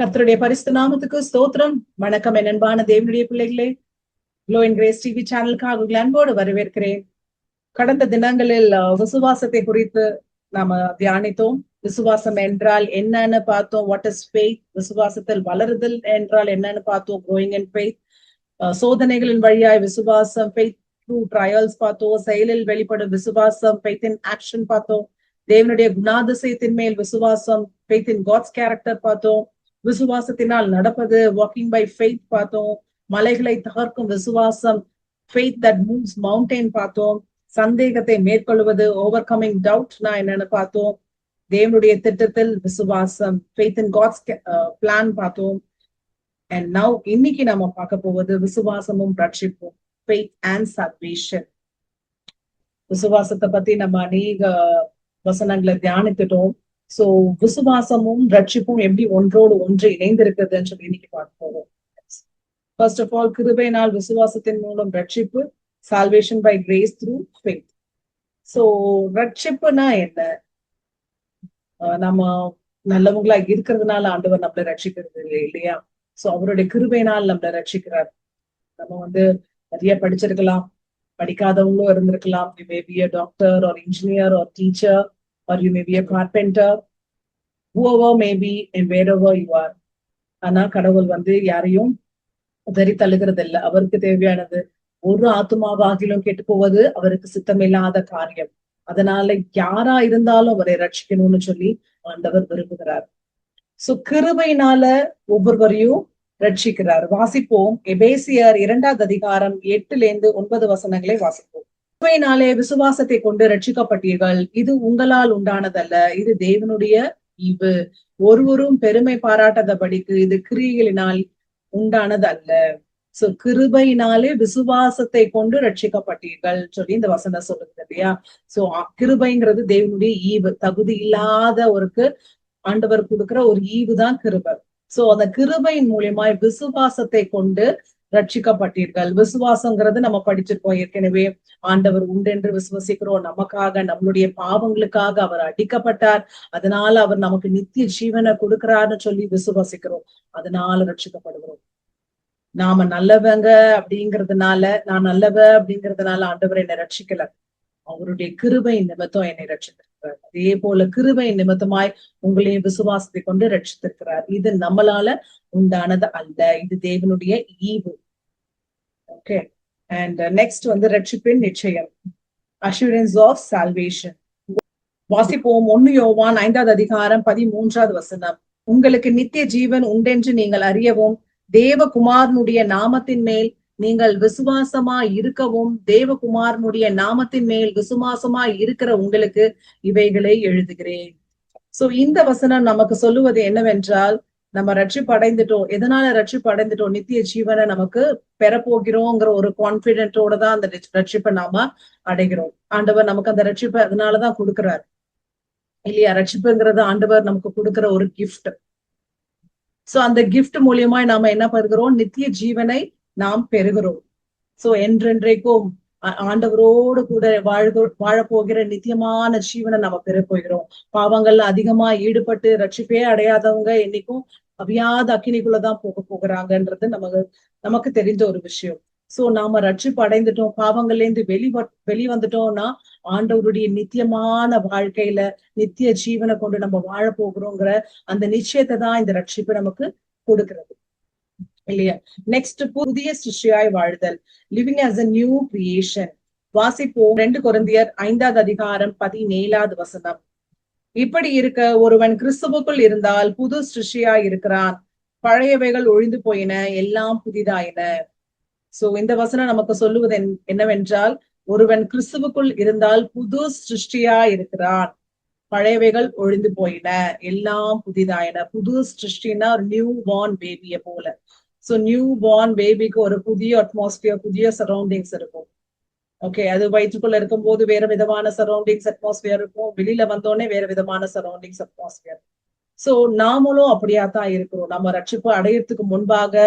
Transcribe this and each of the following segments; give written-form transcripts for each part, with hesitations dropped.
கர்த்தருடைய பரிசுத்த நாமத்துக்கு ஸ்தோத்திரம். வணக்கம் என் அன்பான தேவனுடைய பிள்ளைகளே. க்ளோ இன் கிரேஸ் டிவி சேனலுக்காக உங்களை அன்போடு வரவேற்கிறேன். கடந்த தினங்களில் விசுவாசத்தை குறித்து நாம தியானித்தோம். விசுவாசம் என்றால் என்னன்னு பார்த்தோம். What is faith? விசுவாசத்தில் வளருதல் என்றால் என்னன்னு பார்த்தோம். க்ரோயிங் இன் ஃபெய்த். சோதனைகளின் வழியாய் விசுவாசம், ஃபெய்த் த்ரூ ட்ரையல்ஸ் பார்த்தோம். செயலில் வெளிப்படும் விசுவாசம், ஃபெய்த் இன் ஆக்ஷன் பார்த்தோம். தேவனுடைய குணாதிசயத்தின் மேல் விசுவாசம், ஃபெய்த் இன் காட்ஸ் கேரக்டர் பார்த்தோம். விசுவாசத்தினால் நடப்பது, வாக்கிங் பை ஃபெய்த் பார்த்தோம். மலைகளை தகர்க்கும் விசுவாசம், ஃபெய்த் தட் மூவ்ஸ் மவுண்டைன் பார்த்தோம். சந்தேகத்தை மேற்கொள்வது, ஓவர் கமிங் டவுட்னா என்னன்னு பார்த்தோம். தேவனுடைய திட்டத்தில் விசுவாசம், ஃபெய்த் இன் காட்ஸ் பிளான் பார்த்தோம். அண்ட் நவ் இன்னைக்கு நம்ம பார்க்க போவது விசுவாசமும் ரட்சிப்பும், ஃபெய்த் அண்ட் சல்வேஷன். விசுவாசத்தை பத்தி நம்ம அநேக வசனங்களை தியானித்துட்டோம். சோ விசுவாசமும் ரட்சிப்பும் எப்படி ஒன்றோடு ஒன்று இணைந்திருக்குதுன்னு சொல்லி இன்னைக்கு பார்க்க போவோம். ஃபர்ஸ்ட் ஆஃப் ஆல், கிருபையினால் விசுவாசத்தின் மூலம் ரட்சிப்பு, salvation by grace through faith. So ரட்சிப்புனா என்ன? நம்ம நல்லவங்களா இருக்கிறதுனால ஆண்டவர் நம்மளை ரட்சிக்கிறது இல்லை இல்லையா? சோ அவருடைய கிருபையினால் நம்மளை ரட்சிக்கிறார். நம்ம நிறைய படிச்சிருக்கலாம், படிக்காதவங்களும் இருந்திருக்கலாம். You may be a doctor or engineer or teacher, or you may be a carpenter, whoever may be and wherever you are. ஆனா கடவுள் யாரையும் உதறி தள்ளுகிறது இல்லை. அவருக்கு தேவையானது ஒரு ஆத்துமாவாகிலும் கெட்டு போவது அவருக்கு சித்தமில்லாத காரியம். அதனால யாரா இருந்தாலும் அவரை ரட்சிக்கணும்னு சொல்லி ஆண்டவர் விரும்புகிறார். சோ கிருபையினால ஒவ்வொருவரையும் ரட்சிக்கிறார். வாசிப்போம். எபேசியர் 2வது அதிகாரம் 8-9 வசனங்களை வாசிப்போம். கிருபையினாலே விசுவாசத்தை கொண்டு ரட்சிக்கப்பட்டீர்கள். இது உங்களால் உண்டானதல்ல, இது தேவனுடைய ஈவு. ஒருவரும் பெருமை பாராட்டாதபடிக்கு இது கிரியைகளினால் உண்டானது அல்ல. சோ கிருபையினாலே விசுவாசத்தை கொண்டு ரட்சிக்கப்பட்டீர்கள் சொல்லி இந்த வசனம் சொல்லுது இல்லையா? சோ கிருபைங்கிறது தேவனுடைய ஈவு. தகுதி இல்லாத ஒருக்கு ஆண்டவர் கொடுக்கிற ஒரு ஈவு தான் கிருபை. சோ அந்த கிருபையின் மூலியமாய் விசுவாசத்தை கொண்டு ரட்சிக்கப்பட்டீர்கள். விசுவாசங்கிறது நம்ம படிச்சிருக்கோம் ஏற்கனவே. ஆண்டவர் உண்டு என்று விசுவசிக்கிறோம். நமக்காக, நம்மளுடைய பாவங்களுக்காக அவர் அடிக்கப்பட்டார், அதனால அவர் நமக்கு நித்திய ஜீவனை கொடுக்கிறார்னு சொல்லி விசுவாசிக்கிறோம். அதனால ரட்சிக்கப்படுகிறோம். நாம நல்லவங்க அப்படிங்கிறதுனால, நான் நல்லவ அப்படிங்கிறதுனால ஆண்டவர் என்னை ரட்சிக்கல. அவருடைய கிருபை நிமித்தம் என்னை ரட்சித்திருக்கிறார். அதே போல கிருபை நிமித்தமாய் உங்களையும் விசுவாசத்தை கொண்டு ரட்சித்திருக்கிறார். இது நம்மளால உண்டானது அல்ல, இது தேவனுடைய ஈவு. ஓகே. அண்ட் நெக்ஸ்ட் ரட்சிப்பின் நிச்சயம், அஷூரன்ஸ் ஆஃப் சால்வேஷன். வாசிப்போம். 1 யோவான் 5வது அதிகாரம் 13வது வசனம். உங்களுக்கு நித்திய ஜீவன் உண்டென்று நீங்கள் அறியவும், தேவகுமாரனுடைய நாமத்தின் மேல் நீங்கள் விசுவாசமா இருக்கவும், தேவகுமாரனுடைய நாமத்தின் மேல் விசுவாசமா இருக்கிற உங்களுக்கு இவைகளை எழுதுகிறேன். சோ இந்த வசனம் நமக்கு சொல்லுவது என்னவென்றால், நம்ம ரட்சிப்பு அடைந்துட்டோம். எதனால ரட்சிப்பு அடைந்துட்டோம்? நித்திய ஜீவனை நமக்கு பெறப்போகிறோங்கிற ஒரு கான்பிடென்ட்டோட தான் அந்த ரட்சிப்பை நாம அடைகிறோம். ஆண்டவர் நமக்கு அந்த ரட்சிப்பை அதனாலதான் கொடுக்கிறார் இல்லையா? ரட்சிப்புங்கிறது ஆண்டவர் நமக்கு கொடுக்கிற ஒரு கிஃப்ட். சோ அந்த கிஃப்ட் மூலியமா நாம என்ன பெறுகிறோம்? நித்திய ஜீவனை நாம் பெறுகிறோம். சோ என்றென்றைக்கும் ஆண்டவரோடு கூட வாழப்போகிற நித்தியமான ஜீவனை நம்ம பெற போகிறோம். பாவங்கள்ல அதிகமா ஈடுபட்டு ரட்சிப்பே அடையாதவங்க என்னைக்கும் அவியாத அக்கினிக்குள்ளதான் போகிறாங்கன்றது நமக்கு தெரிஞ்ச ஒரு விஷயம். சோ நாம ரட்சிப்பு அடைந்துட்டோம், பாவங்கள்ல இருந்து வெளிவந்துட்டோம்னா ஆண்டவருடைய நித்தியமான வாழ்க்கையில நித்திய ஜீவனை கொண்டு நம்ம வாழ போகிறோங்கிற அந்த நிச்சயத்தை தான் இந்த ரட்சிப்பு நமக்கு கொடுக்கிறது இல்லையா? நெக்ஸ்ட், புதிய சிருஷ்டியாய் வாழ்தல், living as a new creation. வாசிப்போம். 2 கொரிந்தியர் 5வது அதிகாரம் 17வது வசனம். இப்படி இருக்க ஒருவன் கிறிஸ்துவுக்குள் இருந்தால் புது சிருஷ்டியாய் இருக்கிறான், பழையவைகள் ஒழிந்து போயின, எல்லாம் புதிதாயின. சோ இந்த வசனம் நமக்கு சொல்லுவது என்னவென்றால், ஒருவன் கிறிஸ்துவுக்குள் இருந்தால் புது சிருஷ்டியா இருக்கிறான், பழையவைகள் ஒழிந்து போயின, எல்லாம் புதிதாயின. புது சிருஷ்டினா ஒரு நியூ பார்ன் பேபிய போல. சோ நியூ பார்ன் பேபிக்கு ஒரு புதிய அட்மாஸ்பியர், புதிய சரௌண்டிங்ஸ் இருக்கும். ஓகே, அது வயிற்றுக்குள்ள இருக்கும் போது வேற விதமான சரௌண்டிங்ஸ் அட்மாஸ்பியர் இருக்கும், வெளியில வந்தோடனே வேற விதமான சரௌண்டிங்ஸ் அட்மாஸ்பியர். சோ நாமளும் அப்படியாத்தான் இருக்கிறோம். நம்ம ரட்சிப்பு அடையறதுக்கு முன்பாக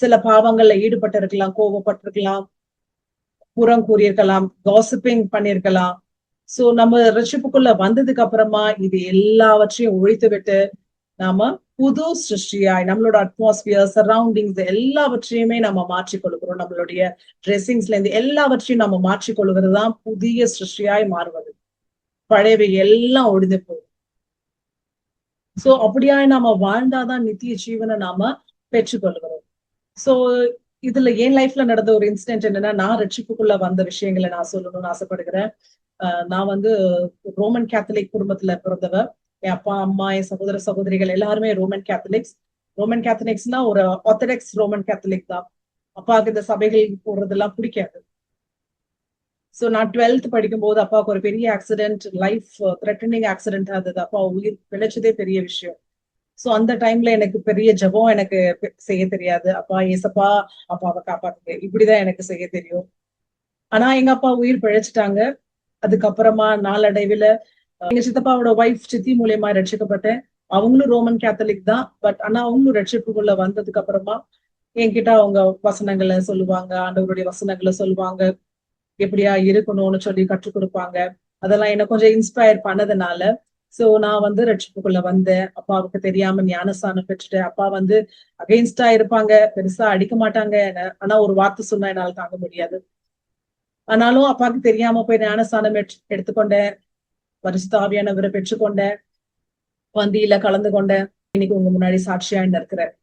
சில பாவங்கள்ல ஈடுபட்டிருக்கலாம், கோபப்பட்டிருக்கலாம், புறம் கூறியிருக்கலாம், காசிப்பிங் பண்ணிருக்கலாம். சோ நம்ம ரட்சிப்புக்குள்ள வந்ததுக்கு அப்புறமா இது எல்லாவற்றையும் ஒழித்து விட்டு நாம புது சிருஷ்டியாய் நம்மளோட அட்மாஸ்பியர் சரௌண்டிங்ஸ் எல்லாவற்றையுமே நம்ம மாற்றிக்கொள்கிறோம். நம்மளுடைய ட்ரெஸ்ஸிங்ஸ்ல இருந்து எல்லாவற்றையும் நம்ம மாற்றிக்கொள்கிறது தான் புதிய சிருஷ்டியாய் மாறுவது. பழையவை எல்லாம் ஒழிந்து போகும். சோ அப்படியாய் நாம வாழ்ந்தாதான் நித்திய ஜீவனை நாம பெற்றுக்கொள்கிறோம். சோ இதுல என் லைஃப்ல நடந்த ஒரு இன்சிடென்ட் என்னன்னா, நான் ரட்சிப்புக்குள்ள வந்த விஷயங்களை நான் சொல்லணும்னு ஆசைப்படுகிறேன். நான் வந்து ரோமன் கேத்தலிக் குடும்பத்துல பிறந்தவ. என் அப்பா அம்மா என் சகோதர சகோதரிகள் எல்லாருமே ரோமன் கேத்தலிக்ஸ். ரோமன் கேத்தலிக்ஸ்னா ஒரு ஆர்த்தடாக்ஸ் ரோமன் கேத்தலிக் தான். அப்பாவுக்கு இந்த சபைகள் போடுறதெல்லாம் பிடிக்காது. சோ நான் 12th படிக்கும் போது அப்பாவுக்கு ஒரு பெரிய ஆக்சிடென்ட், லைஃப் த்ரெட்டனிங் ஆக்சிடென்ட் ஆகுது. அப்பா உயிர் பிழைச்சதே பெரிய விஷயம். சோ அந்த டைம்ல எனக்கு பெரிய ஜெபம் எனக்கு செய்ய தெரியாது. அப்பா ஏசப்பா அப்பாவை காப்பாத்துங்க இப்படிதான் எனக்கு செய்ய தெரியும். ஆனா எங்க அப்பா உயிர் பிழைச்சிட்டாங்க. அதுக்கப்புறமா நாளடைவுல எங்க சித்தப்பாவோட ஒய்ஃப் சித்தி மூலியமா ரட்சிக்கப்பட்டேன். அவங்களும் ரோமன் கேத்தலிக் தான். பட் ஆனா அவங்களும் ரட்சிப்புக்குள்ள வந்ததுக்கு அப்புறமா என்கிட்ட அவங்க வசனங்களை சொல்லுவாங்க, ஆண்டவருடைய வசனங்களை சொல்லுவாங்க, எப்படியா இருக்கணும்னு சொல்லி கற்றுக் கொடுப்பாங்க. அதெல்லாம் என்ன கொஞ்சம் இன்ஸ்பயர் பண்ணதுனால சோ நான் வந்து ரட்சிப்புக்குள்ள வந்தேன். அப்பாவுக்கு தெரியாம ஞானஸ்தானம் பெற்றுட்டேன். அப்பா வந்து அகைன்ஸ்டா இருப்பாங்க, பெருசா அடிக்க மாட்டாங்க. ஆனா ஒரு வார்த்தை சொன்னா என்னால தாங்க முடியாது. ஆனாலும் அப்பாவுக்கு தெரியாம போய் ஞானஸ்தானம் எடுத்துக்கொண்டேன். பரிசுத்த ஆவியானவரை பெற்றுக்கொண்டேன். வந்தியில கலந்து கொண்டேன். இன்னைக்கு உங்க முன்னாடி சாட்சியா இருக்கிறேன்.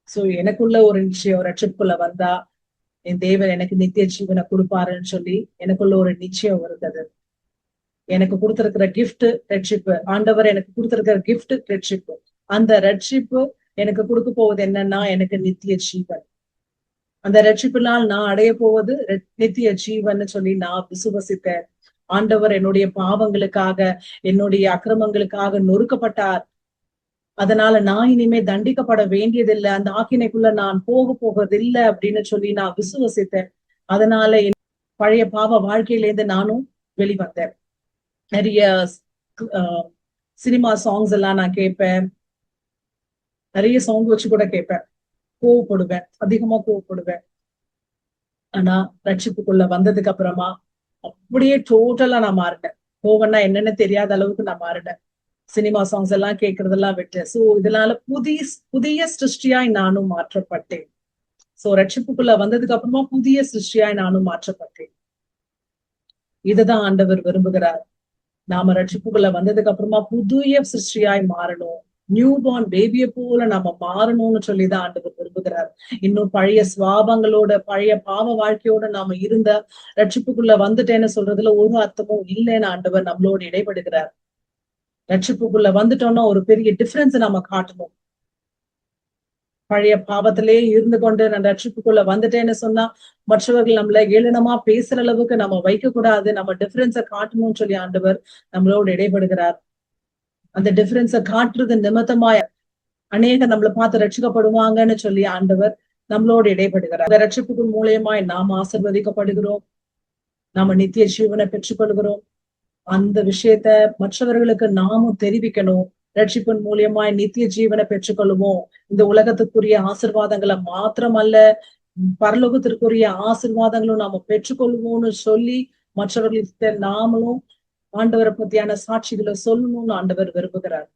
சோ எனக்குள்ள ஒரு நிச்சயம், ரட்சிப்புக்குள்ள வந்தா என் தேவன் எனக்கு நித்திய ஜீவனை கொடுப்பாருன்னு சொல்லி எனக்குள்ள ஒரு நிச்சயம் இருந்தது. எனக்கு கொடுத்திருக்கிற கிஃப்ட் ரட்சிப்பு. ஆண்டவர் எனக்கு கொடுத்திருக்கிற கிஃப்ட் ரட்சிப்பு. அந்த ரட்சிப்பு எனக்கு கொடுக்க போவது என்னன்னா, எனக்கு நித்திய ஜீவன். அந்த ரட்சிப்பினால் நான் அடைய போவது நித்திய ஜீவன் சொல்லி நான் விசுவசித்தேன். ஆண்டவர் என்னுடைய பாவங்களுக்காக, என்னுடைய அக்கிரமங்களுக்காக நொறுக்கப்பட்டார். அதனால நான் இனிமே தண்டிக்கப்பட வேண்டியதில்லை, அந்த ஆக்கினைக்குள்ள நான் போவதில்லை அப்படின்னு சொல்லி நான் விசுவசித்தேன். அதனால என் பழைய பாவ வாழ்க்கையிலேருந்து நானும் வெளிவந்தேன். நிறைய சினிமா சாங்ஸ் எல்லாம் நான் கேட்பேன். நிறைய சாங் வச்சு கூட கேட்பேன். கோவப்படுவேன், அதிகமா கோவப்படுவேன். ஆனா ரட்சிப்புக்குள்ள வந்ததுக்கு அப்புறமா அப்படியே டோட்டலா நான் மாறிட்டேன். கோவம்னா என்னன்னு தெரியாத அளவுக்கு நான் மாறிட்டேன். சினிமா சாங்ஸ் எல்லாம் கேட்கறதெல்லாம் விட்டேன். சோ இதனால புதிய புதிய சிருஷ்டியாய் நானும் மாற்றப்பட்டேன். சோ ரட்சிப்புக்குள்ள வந்ததுக்கு அப்புறமா புதிய சிருஷ்டியாய் நானும் மாற்றப்பட்டேன். இதுதான் ஆண்டவர் விரும்புகிறார். நாம ரட்சிப்புக்குள்ள வந்ததுக்கு அப்புறமா புதிய சிருஷ்டியாய் மாறணும். நியூ பார்ன் பேபியை போல நம்ம மாறணும்னு சொல்லிதான் ஆண்டவர் விரும்புகிறார். இன்னும் பழைய சுவாபங்களோட பழைய பாவ வாழ்க்கையோட நாம இருந்த ரட்சிப்புக்குள்ள வந்துட்டேன்னு சொல்றதுல ஒரு அர்த்தமும் இல்லைன்னு ஆண்டவர் நம்மளோட இடைபடுகிறார். ரட்சிப்புக்குள்ள வந்துட்டோம்னா ஒரு பெரிய டிஃபரன்ஸ் நாம காட்டணும். பழைய பாவத்திலே இருந்து கொண்டு நான் ரட்சிப்புக்குள்ள வந்துட்டேன்னு சொன்னா மற்றவர்கள் நம்மள ஏளனமா பேசுற அளவுக்கு நம்ம வைக்க கூடாது. நம்ம டிஃபரன்ஸை காட்டணும்னு சொல்லி ஆண்டவர் நம்மளோட இடைபடுகிறார். அந்த டிஃபரன்ஸை காட்டுறது நிமித்தமா அநேக நம்மளை பார்த்து ரட்சிக்கப்படுவாங்கன்னு சொல்லி ஆண்டவர் நம்மளோட இடைபடுகிறார். அந்த ரட்சிப்புக்கு மூலியமாய் நாம் ஆசிர்வதிக்கப்படுகிறோம். நாம நித்திய ஜீவனை பெற்றுக்கொள்கிறோம். அந்த விஷயத்த மற்றவர்களுக்கு நாமும் தெரிவிக்கணும். ரட்சிப்பின் மூலியமாய் நித்திய ஜீவனை பெற்றுக்கொள்ளுவோம். இந்த உலகத்துக்குரிய ஆசிர்வாதங்களை மாத்திரமல்ல, பரலோகத்திற்குரிய ஆசிர்வாதங்களும் நாம பெற்றுக்கொள்வோம்னு சொல்லி மற்றவர்களுக்கு நாமளும் ஆண்டவரை பத்தியான சாட்சிகளை சொல்லணும்னு ஆண்டவர் விரும்புகிறார்.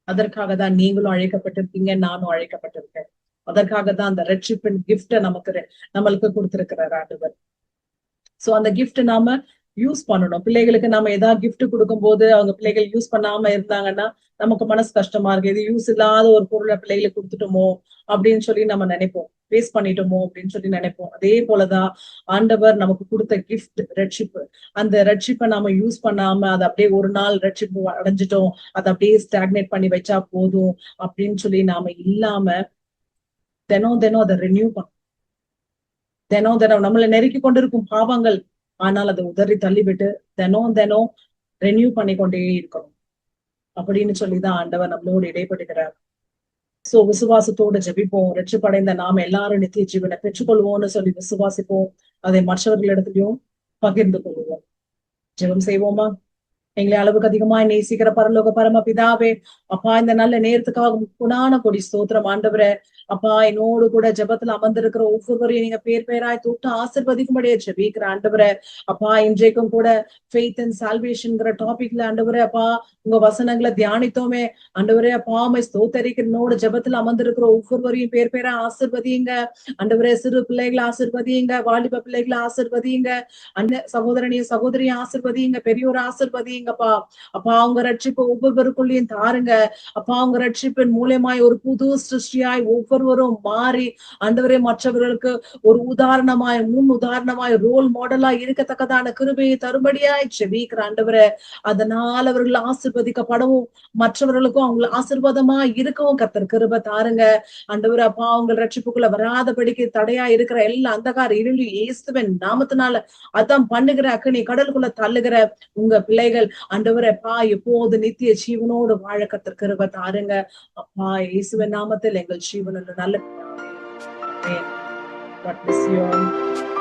அதற்காக தான் நீங்களும் அழைக்கப்பட்டிருக்கீங்க, நானும் அழைக்கப்பட்டிருக்கேன். அதற்காக தான் அந்த ரட்சிப்பின் கிஃப்ட நம்மளுக்கு கொடுத்திருக்கிறார் ஆண்டவர். சோ அந்த கிஃப்ட் நாம யூஸ் பண்ணணும். பிள்ளைகளுக்கு நாம ஏதாவது கிஃப்ட் கொடுக்கும் போது அவங்க பிள்ளைகள் யூஸ் பண்ணாம இருந்தாங்கன்னா நமக்கு மனசு கஷ்டமா இருக்கு. இது யூஸ் இல்லாத ஒரு பொருளை பிள்ளைகளுக்கு கொடுத்துட்டோமோ அப்படின்னு சொல்லி நம்ம நினைப்போம். வேஸ்ட் பண்ணிட்டோமோ அப்படின்னு சொல்லி நினைப்போம். அதே போலதான் ஆண்டவர் நமக்கு கொடுத்த கிஃப்ட் ரட்சிப்பு. அந்த ரட்சிப்பை நாம யூஸ் பண்ணாம அதை அப்படியே ஒரு நாள் ரட்சிப்பு அடைஞ்சிட்டோம், அதை அப்படியே ஸ்டாக்னேட் பண்ணி வச்சா போதும் அப்படின்னு சொல்லி நாம இல்லாம தினம் தினம் அதை ரெனியூ பண்ண, தினம் தினம் நம்மளை நெருக்கி கொண்டிருக்கும் பாவங்கள், ஆனால் அதை உதறி தள்ளிவிட்டு தினம் தினம் ரெனியூ பண்ணி கொண்டே இருக்கணும் அப்படின்னு சொல்லிதான் ஆண்டவர் நம்மளோடு இடைப்படுகிறார். சோ விசுவாசத்தோடு ஜெபிப்போம். ரட்சிப்படைந்த நாம எல்லாரும் நித்திய ஜீவனை பெற்றுக்கொள்வோம்னு சொல்லி விசுவாசிப்போம். அதை மற்றவர்களிடத்திலையும் பகிர்ந்து கொள்வோம். ஜெபம் செய்வோமா? எங்களை அளவுக்கு அதிகமாய் நேசிக்கிற பரலோக பரம பிதாவே, அப்பா இந்த நல்ல நேரத்துக்காக புனான கொடி ஸ்தோத்திரம் ஆண்டவரே. அப்பா என்னோடு கூட ஜெபத்துல அமர்ந்திருக்கிற ஒவ்வொருவரையும் நீங்க பேர் பேராய் தொட்டு ஆசீர்வதிக்கும்படியே ஜெபிக்கிற ஆண்டவரே. அப்பா இன்றைக்கும் கூட ஃபெய்த் அண்ட் சால்வேஷன்ங்கிற டாபிக்ல ஆண்டவரே அப்பா உங்க வசனங்களை தியானித்தோமே ஆண்டவரே. அப்பா உம்மை ஸ்தோத்தரிக்கிறனோடு ஜெபத்துல அமர்ந்திருக்கிற ஒவ்வொருவரையும் பேர் பேரா ஆசீர்வதியுங்க ஆண்டவரே. சிறு பிள்ளைகளை ஆசீர்வதியுங்க, வாலிப பிள்ளைகளை ஆசீர்வதியுங்க, அண்ணன் சகோதரனையும் சகோதரியும் ஆசீர்வதியுங்க, பெரியோர் ஆசீர்வதியுங்கப்பா. அப்பா உங்க ரட்சிப்பு ஒவ்வொருவருக்குள்ளேயும் தாருங்க அப்பா. உங்க ரட்சிப்பின் மூலியமாய் ஒரு புது சிருஷ்டியாய் ஒவ்வொருவரும் மாறி ஆண்டவரே மற்றவர்களுக்கு ஒரு உதாரணமாய் முன் உதாரணமாய் ரோல் மாடலா இருக்கத்தக்கதான கிருபையை தரும்படியாய் ஜெபிக்கிற ஆண்டவரே. அதனால் அவர்கள் ஆசீர்வதிக்கப்படவும் மற்றவர்களுக்கும் அவங்களை ஆசீர்வாதமா இருக்கவும் கர்த்தர் கிருபை தாருங்க ஆண்டவரே. அப்பா உங்கள் ரட்சிப்புக்குள்ள வராதபடிக்கு தடையா இருக்கிற எல்லா அந்தகார இருளி இயேசுவின் நாமத்தினால அதான் பண்ணுகிற அக்கனி கடலுக்குள்ள தள்ளுகிற உங்க பிள்ளைகள் ஆண்டவரே அப்பா எப்போது நித்திய ஜீவனோடு வாழ கர்த்தர் கிருபை தாருங்க அப்பா. இயேசுவின் நாமத்தில் எங்கள் ஜீவனில் நல்ல God bless you all.